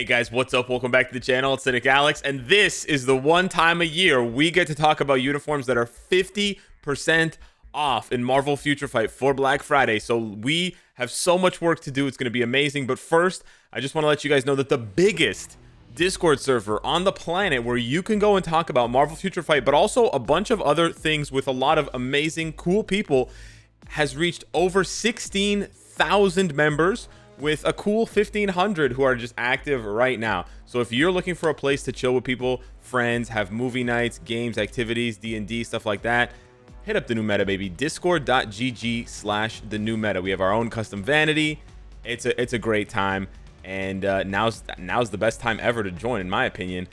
Hey guys, what's up? Welcome back to the channel. It's Cynicalex, and this is the one time a year we get to talk about uniforms that are 50% off in Marvel Future Fight for Black Friday. So we have so much work to do. It's going to be amazing. But first, I just want to let you guys know that the biggest Discord server on the planet where you can go and talk about Marvel Future Fight, but also a bunch of other things with a lot of amazing, cool people, has reached over 16,000 members, with a cool 1,500 who are just active right now. So if you're looking for a place to chill with people, friends, have movie nights, games, activities, D&D, stuff like that, hit up the new meta, baby. Discord.gg/the new meta. We have our own custom vanity. It's a great time, and now's the best time ever to join, in my opinion,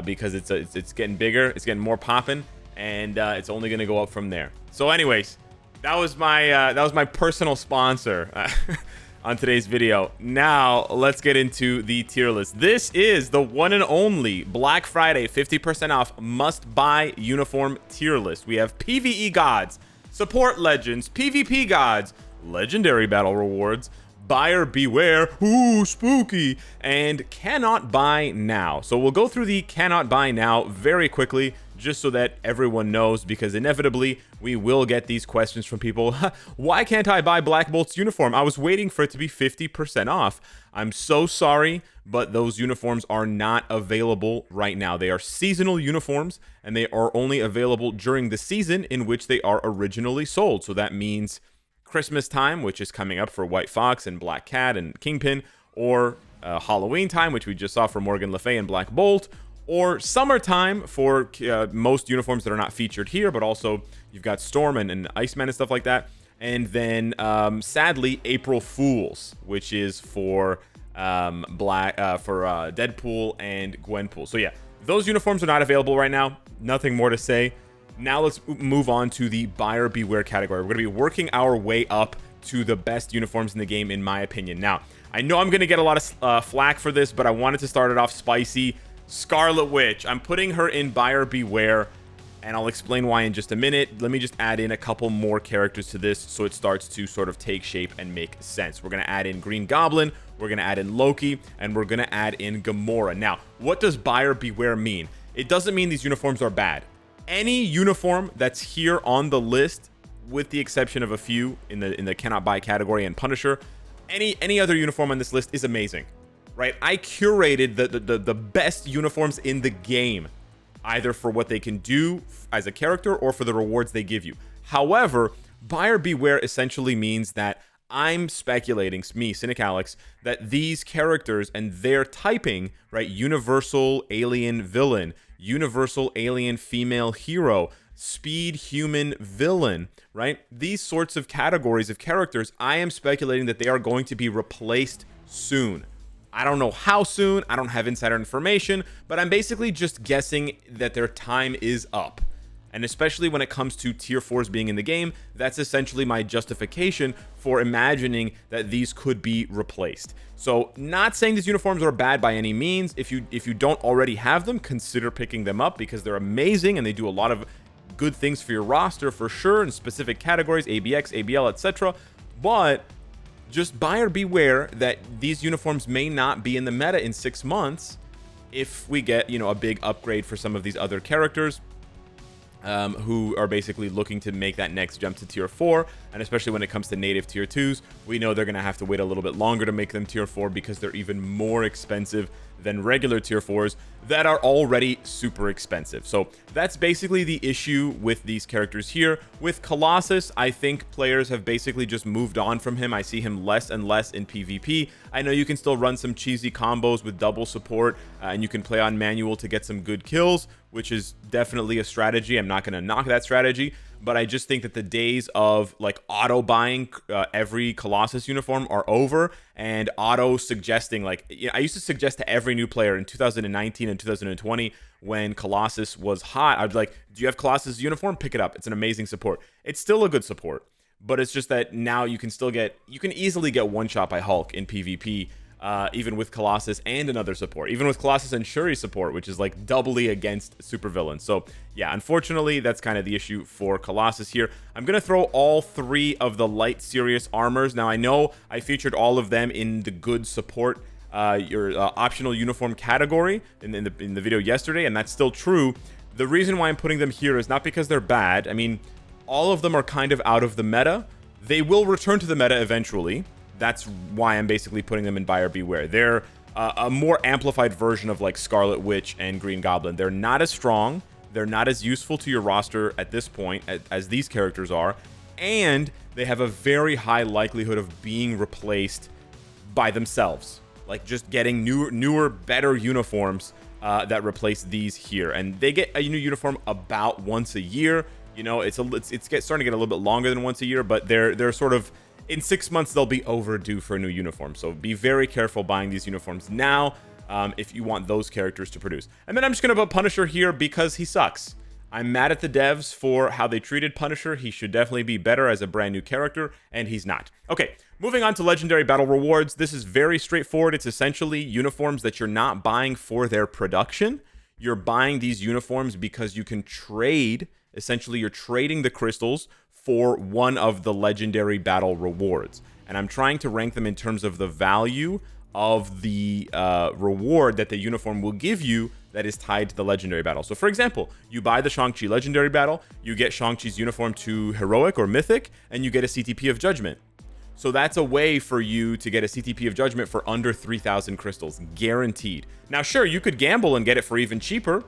because it's getting bigger, it's getting more popping, and it's only gonna go up from there. So anyways, that was my personal sponsor on today's video. Now let's get into the tier list. This is the one and only Black Friday 50% off must-buy uniform tier list. We have PvE gods, support legends, PvP gods, legendary battle rewards, buyer beware, ooh spooky, and cannot buy now. So we'll go through the cannot buy now very quickly, just so that everyone knows, because inevitably we will get these questions from people. Why can't I buy Black Bolt's uniform? I was waiting for it to be 50% off. I'm so sorry, but those uniforms are not available right now. They are seasonal uniforms, and they are only available during the season in which they are originally sold. So that means Christmas time, which is coming up for White Fox and Black Cat and Kingpin, or Halloween time, which we just saw for Morgan Le Fay and Black Bolt, or summertime for most uniforms that are not featured here, but also you've got Storm and Iceman and stuff like that. And then sadly, April Fools, which is for Deadpool and Gwenpool. So yeah, those uniforms are not available right now. Nothing more to say. Now let's move on to the buyer beware category. We're going to be working our way up to the best uniforms in the game, in my opinion. Now, I know I'm going to get a lot of flack for this, but I wanted to start it off spicy. Scarlet Witch. I'm putting her in buyer beware, and I'll explain why in just a minute. Let me just add in a couple more characters to this so it starts to sort of take shape and make sense. We're going to add in Green Goblin, we're going to add in Loki, and we're going to add in Gamora. Now, what does buyer beware mean? It doesn't mean these uniforms are bad. Any uniform that's here on the list, with the exception of a few in the cannot buy category and Punisher, any other uniform on this list is amazing. Right, I curated the best uniforms in the game, either for what they can do as a character or for the rewards they give you. However, buyer beware essentially means that I'm speculating, me, Cynicalex, that these characters and their typing, right, universal alien villain, universal alien female hero, speed human villain, right, these sorts of categories of characters, I am speculating that they are going to be replaced soon. I don't know how soon, I don't have insider information, but I'm basically just guessing that their time is up. And especially when it comes to tier 4s being in the game, that's essentially my justification for imagining that these could be replaced. So not saying these uniforms are bad by any means. If you don't already have them, consider picking them up, because they're amazing and they do a lot of good things for your roster for sure in specific categories, ABX, ABL, etc. But just buyer beware that these uniforms may not be in the meta in 6 months if we get, you know, a big upgrade for some of these other characters who are basically looking to make that next jump to tier 4. And especially when it comes to native tier 2s, we know they're going to have to wait a little bit longer to make them tier 4, because they're even more expensive than regular tier 4s that are already super expensive. So that's basically the issue with these characters here. With Colossus, I think players have basically just moved on from him. I see him less and less in PvP. I know you can still run some cheesy combos with double support, and you can play on manual to get some good kills, which is definitely a strategy. I'm not going to knock that strategy, but I just think that the days of like auto buying every Colossus uniform are over, and auto suggesting, like, you know, I used to suggest to every new player in 2019 and 2020 when Colossus was hot, I'd be like, do you have Colossus uniform? Pick it up. It's an amazing support. It's still a good support, but it's just that now you can easily get one shot by Hulk in PvP, even with Colossus and another support, even with Colossus and Shuri support, which is like doubly against supervillains. So yeah, unfortunately, that's kind of the issue for Colossus here. I'm going to throw all 3 of the light serious armors. Now, I know I featured all of them in the good support your optional uniform category in the video yesterday, and that's still true. The reason why I'm putting them here is not because they're bad. I mean, all of them are kind of out of the meta. They will return to the meta eventually. That's why I'm basically putting them in Buyer Beware. They're a more amplified version of like Scarlet Witch and Green Goblin. They're not as strong. They're not as useful to your roster at this point as these characters are. And they have a very high likelihood of being replaced by themselves. Like just getting newer, better uniforms that replace these here. And they get a new uniform about once a year. You know, it's starting to get a little bit longer than once a year, but they're sort of, in 6 months, they'll be overdue for a new uniform. So be very careful buying these uniforms now if you want those characters to produce. And then I'm just going to put Punisher here because he sucks. I'm mad at the devs for how they treated Punisher. He should definitely be better as a brand new character, and he's not. Okay, moving on to Legendary Battle Rewards. This is very straightforward. It's essentially uniforms that you're not buying for their production. You're buying these uniforms because you can trade. Essentially, you're trading the crystals for one of the Legendary Battle Rewards. And I'm trying to rank them in terms of the value of the reward that the uniform will give you that is tied to the Legendary Battle. So for example, you buy the Shang-Chi Legendary Battle, you get Shang-Chi's uniform to Heroic or Mythic, and you get a CTP of Judgment. So that's a way for you to get a CTP of Judgment for under 3,000 crystals, guaranteed. Now sure, you could gamble and get it for even cheaper,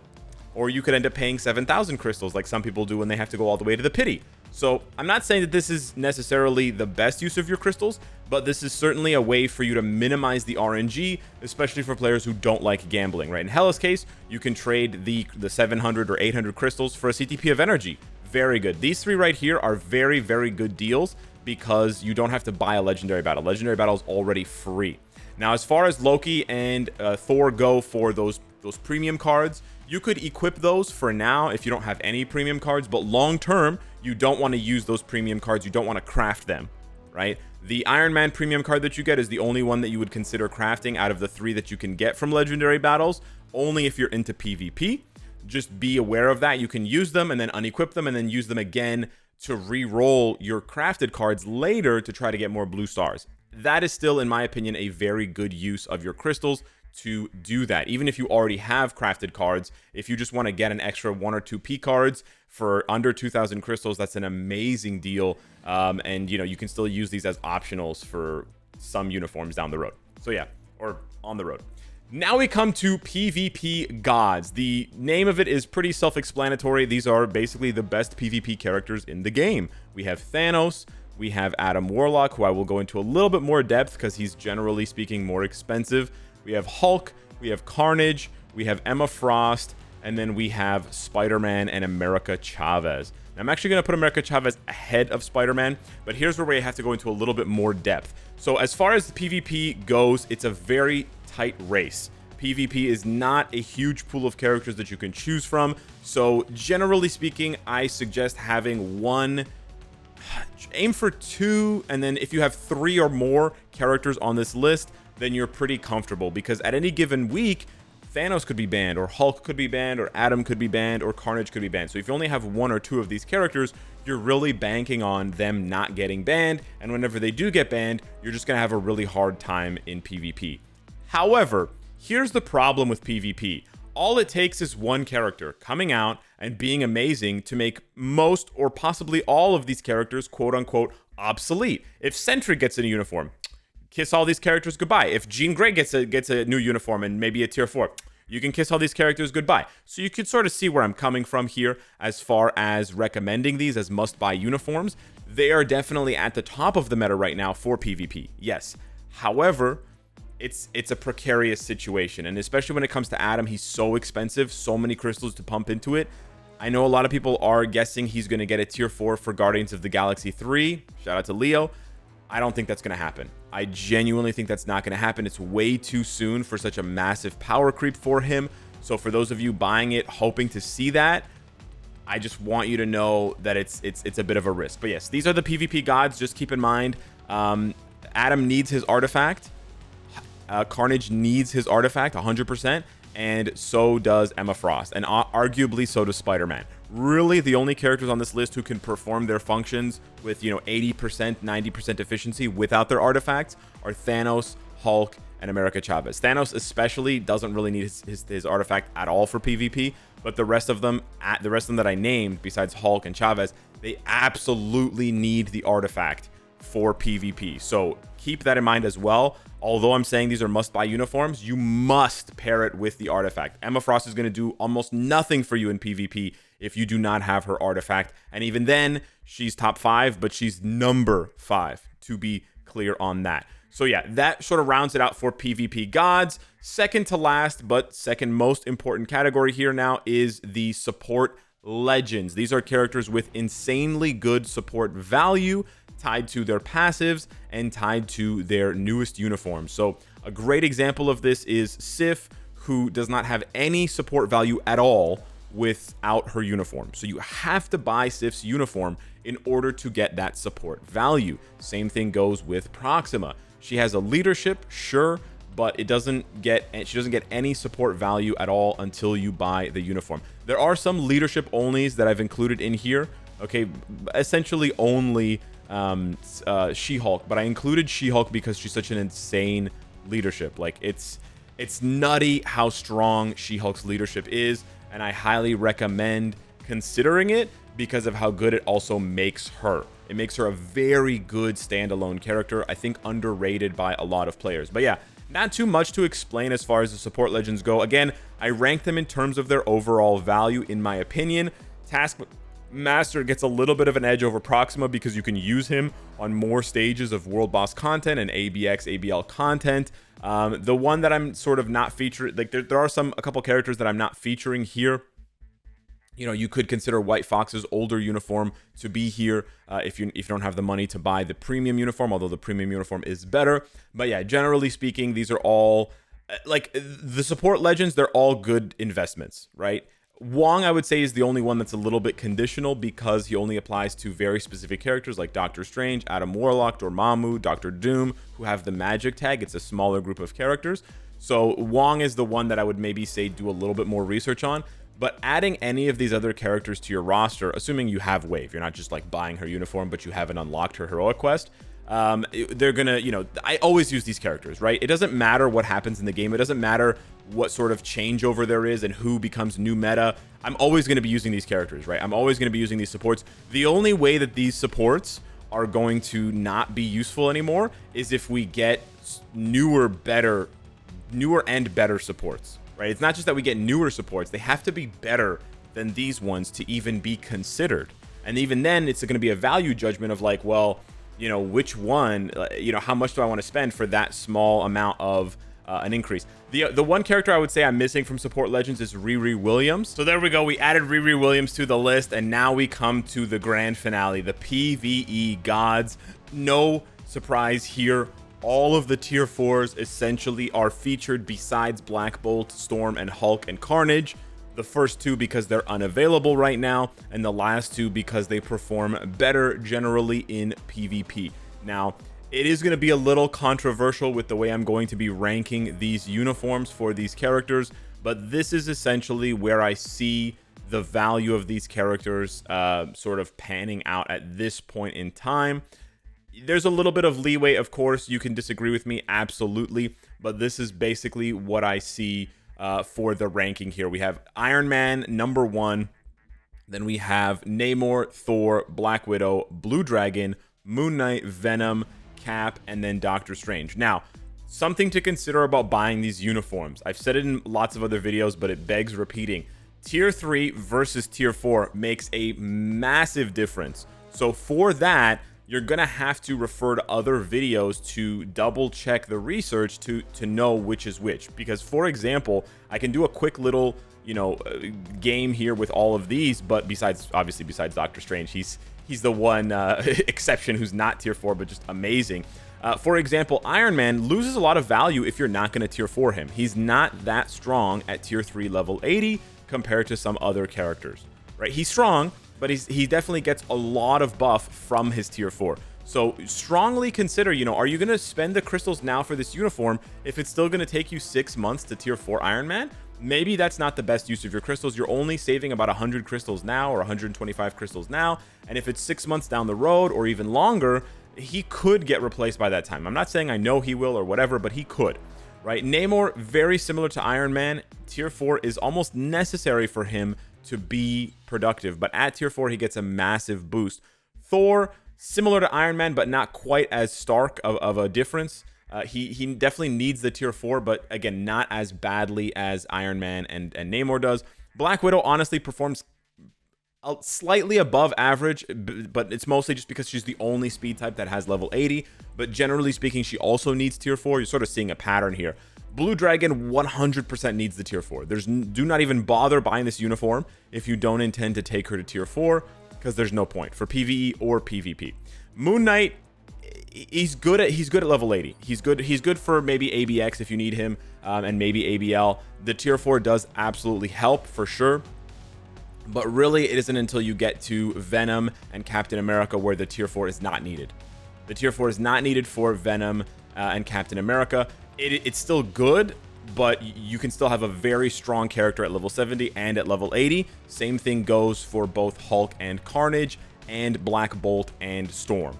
or you could end up paying 7,000 crystals like some people do when they have to go all the way to the pity. So I'm not saying that this is necessarily the best use of your crystals, but this is certainly a way for you to minimize the RNG, especially for players who don't like gambling, right? In Hella's case, you can trade the 700 or 800 crystals for a CTP of energy. Very good. These three right here are very, very good deals because you don't have to buy a Legendary Battle. Legendary Battle is already free. Now, as far as Loki and Thor go for those premium cards, you could equip those for now if you don't have any premium cards, but long term, you don't want to use those premium cards. You don't want to craft them, right? The Iron Man premium card that you get is the only one that you would consider crafting out of the three that you can get from Legendary Battles, only if you're into PvP. Just be aware of that. You can use them and then unequip them and then use them again to re-roll your crafted cards later to try to get more blue stars. That is still, in my opinion, a very good use of your crystals to do that. Even if you already have crafted cards, if you just want to get an extra 1 or 2 P cards for under 2,000 crystals, that's an amazing deal. And you know, you can still use these as optionals for some uniforms down the road. So yeah, or on the road. Now we come to PvP gods. The name of it is pretty self-explanatory. These are basically the best PvP characters in the game. We have Thanos, we have Adam Warlock, who I will go into a little bit more depth because he's generally speaking more expensive. We have Hulk, we have Carnage, we have Emma Frost, and then we have Spider-Man and America Chavez. Now, I'm actually going to put America Chavez ahead of Spider-Man, but here's where we have to go into a little bit more depth. So as far as the PvP goes, it's a very tight race. PvP is not a huge pool of characters that you can choose from. So generally speaking, I suggest having one, aim for 2, and then if you have 3 or more characters on this list, then you're pretty comfortable, because at any given week, Thanos could be banned, or Hulk could be banned, or Adam could be banned, or Carnage could be banned. So if you only have 1 or 2 of these characters, you're really banking on them not getting banned, and whenever they do get banned, you're just going to have a really hard time in PvP. However, here's the problem with PvP. All it takes is one character coming out and being amazing to make most or possibly all of these characters quote-unquote obsolete. If Sentry gets a new uniform, kiss all these characters goodbye. If Jean Grey gets a new uniform and maybe a tier 4, you can kiss all these characters goodbye. So you can sort of see where I'm coming from here as far as recommending these as must-buy uniforms. They are definitely at the top of the meta right now for PvP, yes. However, it's a precarious situation, and especially when it comes to Adam, he's so expensive, so many crystals to pump into it. I know a lot of people are guessing he's going to get a tier 4 for Guardians of the Galaxy 3. Shout out to Leo. I don't think that's going to happen. I genuinely think that's not going to happen. It's way too soon for such a massive power creep for him. So for those of you buying it, hoping to see that, I just want you to know that it's a bit of a risk. But yes, these are the PvP gods. Just keep in mind, Adam needs his artifact. Carnage needs his artifact 100%, and so does Emma Frost, and arguably so does Spider-Man. Really, the only characters on this list who can perform their functions with, 80%, 90% efficiency without their artifacts are Thanos, Hulk, and America Chavez. Thanos especially doesn't really need his artifact at all for PvP, but the rest of them that I named, besides Hulk and Chavez, they absolutely need the artifact for PvP. So keep that in mind as well. Although I'm saying these are must-buy uniforms, you must pair it with the artifact. Emma Frost is going to do almost nothing for you in PvP if you do not have her artifact. And even then, she's top 5, but she's number 5, to be clear on that. So yeah, that sort of rounds it out for PvP gods. Second to last, but second most important category here now is the support legends. These are characters with insanely good support value, tied to their passives and tied to their newest uniforms. So a great example of this is Sif, who does not have any support value at all without her uniform. So you have to buy Sif's uniform in order to get that support value. Same thing goes with Proxima. She has a leadership, sure, but she doesn't get any support value at all until you buy the uniform. There are some leadership onlys that I've included in here. Okay, essentially only She-Hulk, but I included She-Hulk because she's such an insane leadership. Like it's nutty how strong She-Hulk's leadership is, and I highly recommend considering it because of how good it also makes her. It makes her a very good standalone character, I think underrated by a lot of players. But yeah, not too much to explain as far as the support legends go. Again, I rank them in terms of their overall value, in my opinion. Taskmaster gets a little bit of an edge over Proxima because you can use him on more stages of World Boss content and ABX, ABL content. The one that I'm sort of not featuring, like there are a couple characters that I'm not featuring here. You know, you could consider White Fox's older uniform to be here if you don't have the money to buy the premium uniform, although the premium uniform is better. But yeah, generally speaking, these are all, like the support legends, they're all good investments, right? Wong, I would say, is the only one that's a little bit conditional because he only applies to very specific characters like Doctor Strange, Adam Warlock, Dormammu, Doctor Doom, who have the magic tag. It's a smaller group of characters. So Wong is the one that I would maybe say do a little bit more research on. But adding any of these other characters to your roster, assuming you have Wave, you're not just like buying her uniform, but you haven't unlocked her heroic quest, they're gonna, you know, I always use these characters, right? It doesn't matter what happens in the game. It doesn't matter what sort of changeover there is and who becomes new meta. I'm always going to be using these characters, right? I'm always going to be using these supports. The only way that these supports are going to not be useful anymore is if we get newer and better supports, right? It's not just that we get newer supports. They have to be better than these ones to even be considered. And even then, it's going to be a value judgment of like, well, you know, which one, you know, how much do I want to spend for that small amount of an increase? The one character I would say I'm missing from support legends is Riri Williams. So there we go. We added Riri Williams to the list, and now we come to the grand finale, the PvE gods. No surprise here. All of the tier 4s essentially are featured besides Black Bolt, Storm, and Hulk and Carnage. The first two because they're unavailable right now, and the last two because they perform better generally in PvP. Now, it is going to be a little controversial with the way I'm going to be ranking these uniforms for these characters, but this is essentially where I see the value of these characters sort of panning out at this point in time. There's a little bit of leeway, of course. You can disagree with me, absolutely, but this is basically what I see for the ranking here. We have Iron Man number 1, then we have Namor, Thor, Black Widow, Blue Dragon, Moon Knight, Venom, Cap, and then Doctor Strange. Now, something to consider about buying these uniforms. I've said it in lots of other videos, but it begs repeating. Tier 3 versus Tier 4 makes a massive difference. So for that, you're going to have to refer to other videos to double check the research to know which is which. Because, for example, I can do a quick little, you know, game here with all of these, but besides Doctor Strange, he's the one exception who's not tier 4, but just amazing. For example, Iron Man loses a lot of value if you're not going to tier 4 him. He's not that strong at tier 3 level 80 compared to some other characters, right? He's strong, but he definitely gets a lot of buff from his tier 4. So strongly consider, you know, are you going to spend the crystals now for this uniform if it's still going to take you 6 months to tier 4 Iron Man? Maybe that's not the best use of your crystals. You're only saving about 100 crystals now or 125 crystals now. And if it's 6 months down the road or even longer, he could get replaced by that time. I'm not saying I know he will or whatever, but he could. right? Namor, very similar to Iron Man. Tier 4 is almost necessary for him to be productive, but at tier 4, he gets a massive boost. Thor, similar to Iron Man, but not quite as stark of a difference. He definitely needs the tier 4, but again, not as badly as Iron Man and Namor does. Black Widow honestly performs slightly above average, but it's mostly just because she's the only speed type that has level 80. But generally speaking, she also needs tier 4. You're sort of seeing a pattern here. Blue Dragon 100% needs the tier 4. Do not even bother buying this uniform if you don't intend to take her to tier 4, because there's no point for PvE or PvP. Moon Knight, he's good at level 80. He's good for maybe ABX if you need him, and maybe ABL. The tier 4 does absolutely help for sure. But really, it isn't until you get to Venom and Captain America where the tier 4 is not needed. The tier 4 is not needed for Venom and Captain America. It's still good, but you can still have a very strong character at level 70 and at level 80. Same thing goes for both Hulk and Carnage and Black Bolt and Storm.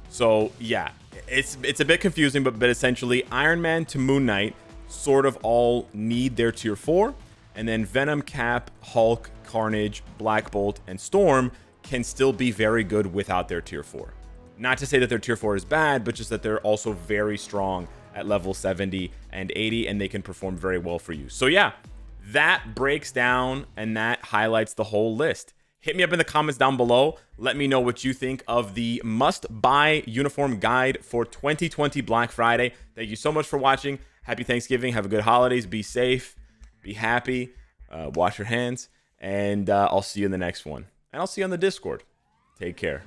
So yeah, it's a bit confusing, but essentially Iron Man to Moon Knight sort of all need their tier 4. And then Venom, Cap, Hulk, Carnage, Black Bolt, and Storm can still be very good without their tier 4. Not to say that their tier 4 is bad, but just that they're also very strong at level 70 and 80, and they can perform very well for you. So yeah, that breaks down and that highlights the whole list. Hit me up in the comments down below. Let me know what you think of the must-buy uniform guide for 2020 Black Friday. Thank you so much for watching. Happy Thanksgiving. Have a good holidays. Be safe. Be happy. Wash your hands. And I'll see you in the next one. And I'll see you on the Discord. Take care.